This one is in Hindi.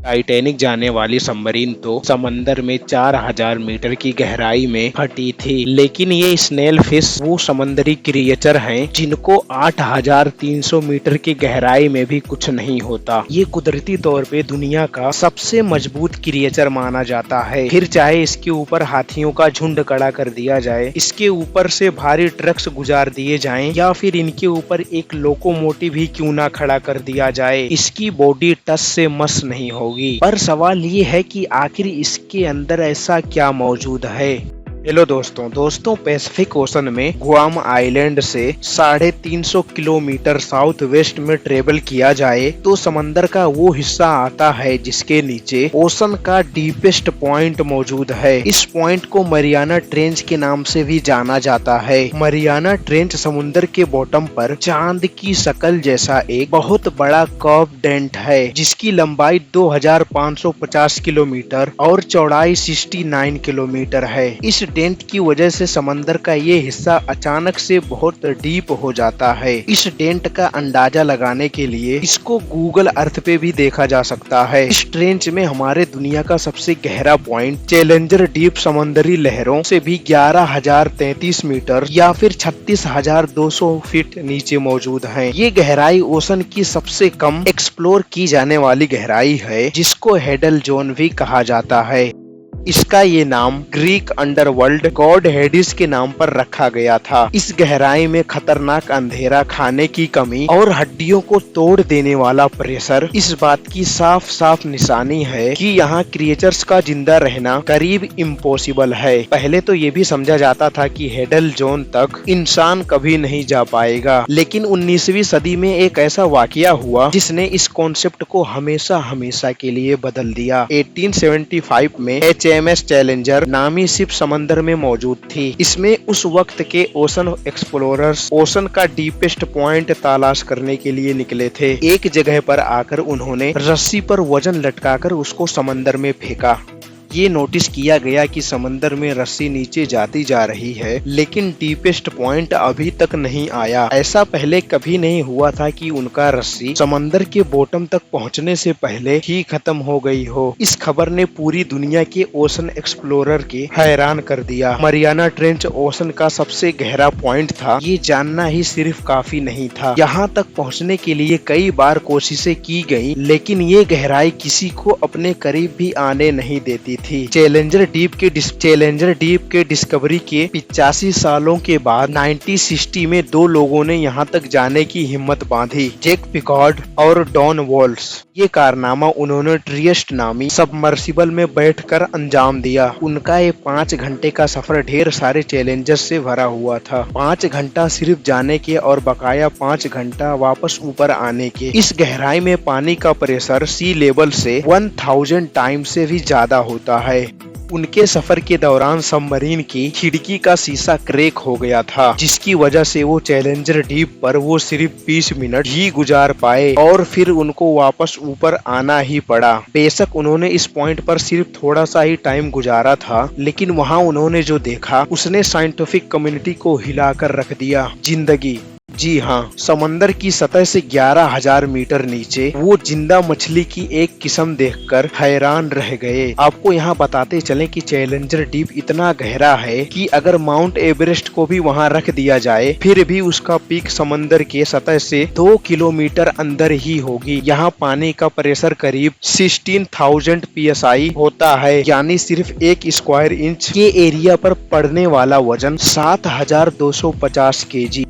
टाइटैनिक जाने वाली सबमरीन तो समंदर में 4000 मीटर की गहराई में फटी थी, लेकिन ये स्नेल फिश वो समंदरी क्रिएचर हैं जिनको 8300 मीटर की गहराई में भी कुछ नहीं होता। ये कुदरती तौर पे दुनिया का सबसे मजबूत क्रिएचर माना जाता है। फिर चाहे इसके ऊपर हाथियों का झुंड खड़ा कर दिया जाए, इसके ऊपर से भारी ट्रक्स गुजार दिए जाएं, या फिर इनके ऊपर एक लोकोमोटिव ही क्यों ना खड़ा कर दिया जाए, इसकी बॉडी टस से मस नहीं होगी। पर सवाल ये है कि आखिर इसके अंदर ऐसा क्या मौजूद है। हेलो दोस्तों पैसिफिक ओशन में गुआम आइलैंड से 350 किलोमीटर साउथ वेस्ट में ट्रेवल किया जाए तो समंदर का वो हिस्सा आता है जिसके नीचे ओशन का डीपेस्ट पॉइंट मौजूद है। इस पॉइंट को मरियाना ट्रेंच के नाम से भी जाना जाता है। मरियाना ट्रेंच समुद्र के बॉटम पर चांद की शक्ल जैसा एक बहुत बड़ा कर्व डेंट है, जिसकी लंबाई 2550 किलोमीटर और चौड़ाई 69 किलोमीटर है। इस डेंट की वजह से समंदर का ये हिस्सा अचानक से बहुत डीप हो जाता है। इस डेंट का अंदाजा लगाने के लिए इसको गूगल अर्थ पे भी देखा जा सकता है। इस ट्रेंच में हमारे दुनिया का सबसे गहरा पॉइंट चैलेंजर डीप समंदरी लहरों से भी 11,033 मीटर या फिर 36,200 फीट नीचे मौजूद है। ये गहराई ओशन की सबसे कम एक्सप्लोर की जाने वाली गहराई है, जिसको हेडल जोन भी कहा जाता है। इसका ये नाम ग्रीक अंडरवर्ल्ड गॉड हेडिस के नाम पर रखा गया था। इस गहराई में खतरनाक अंधेरा, खाने की कमी और हड्डियों को तोड़ देने वाला प्रेशर इस बात की साफ साफ निशानी है कि यहाँ क्रिएचर्स का जिंदा रहना करीब इम्पॉसिबल है। पहले तो ये भी समझा जाता था कि हेडल जोन तक इंसान कभी नहीं जा पाएगा, लेकिन 19वीं सदी में एक ऐसा वाकया हुआ जिसने इस कॉन्सेप्ट को हमेशा हमेशा के लिए बदल दिया। 1875 में HMS चैलेंजर नामी शिप समंदर में मौजूद थी। इसमें उस वक्त के ओशन एक्सप्लोरर्स ओशन का डीपेस्ट पॉइंट तलाश करने के लिए निकले थे। एक जगह पर आकर उन्होंने रस्सी पर वजन लटकाकर उसको समंदर में फेंका। ये नोटिस किया गया कि समंदर में रस्सी नीचे जाती जा रही है, लेकिन डीपेस्ट पॉइंट अभी तक नहीं आया। ऐसा पहले कभी नहीं हुआ था कि उनका रस्सी समंदर के बॉटम तक पहुंचने से पहले ही खत्म हो गई हो। इस खबर ने पूरी दुनिया के ओशन एक्सप्लोरर के हैरान कर दिया। मरियाना ट्रेंच ओशन का सबसे गहरा पॉइंट था, ये जानना ही सिर्फ काफी नहीं था। यहाँ तक पहुँचने के लिए कई बार कोशिशें की गयी, लेकिन ये गहराई किसी को अपने करीब भी आने नहीं देती थी। चैलेंजर डीप के डिस्कवरी के 85 सालों के बाद 1960 में दो लोगों ने यहाँ तक जाने की हिम्मत बांधी, जैक पिकार्ड और डॉन वॉल्स। ये कारनामा उन्होंने ट्रिएस्ट नामी सबमर्सिबल में बैठकर अंजाम दिया। उनका ये 5 घंटे का सफर ढेर सारे चैलेंजेस से भरा हुआ था। 5 घंटा सिर्फ जाने के और बकाया 5 घंटा वापस ऊपर आने के। इस गहराई में पानी का प्रेशर सी लेवल से 1000 टाइम से भी ज्यादा होता है। उनके सफर के दौरान सबमरीन की खिड़की का शीशा क्रैक हो गया था, जिसकी वजह से वो चैलेंजर डीप पर वो सिर्फ 20 मिनट ही गुजार पाए और फिर उनको वापस ऊपर आना ही पड़ा। बेशक उन्होंने इस पॉइंट पर सिर्फ थोड़ा सा ही टाइम गुजारा था, लेकिन वहाँ उन्होंने जो देखा उसने साइंटिफिक कम्युनिटी को हिलाकर रख दिया। जिंदगी, जी हाँ, समंदर की सतह से 11,000 मीटर नीचे वो जिंदा मछली की एक किस्म देखकर हैरान रह गए। आपको यहाँ बताते चलें कि चैलेंजर डीप इतना गहरा है कि अगर माउंट एवरेस्ट को भी वहाँ रख दिया जाए, फिर भी उसका पीक समंदर के सतह से 2 किलोमीटर अंदर ही होगी। यहाँ पानी का प्रेशर करीब 16,000 PSI होता है, यानी सिर्फ 1 स्क्वायर इंच के एरिया पर पड़ने वाला वजन 7,250 kg।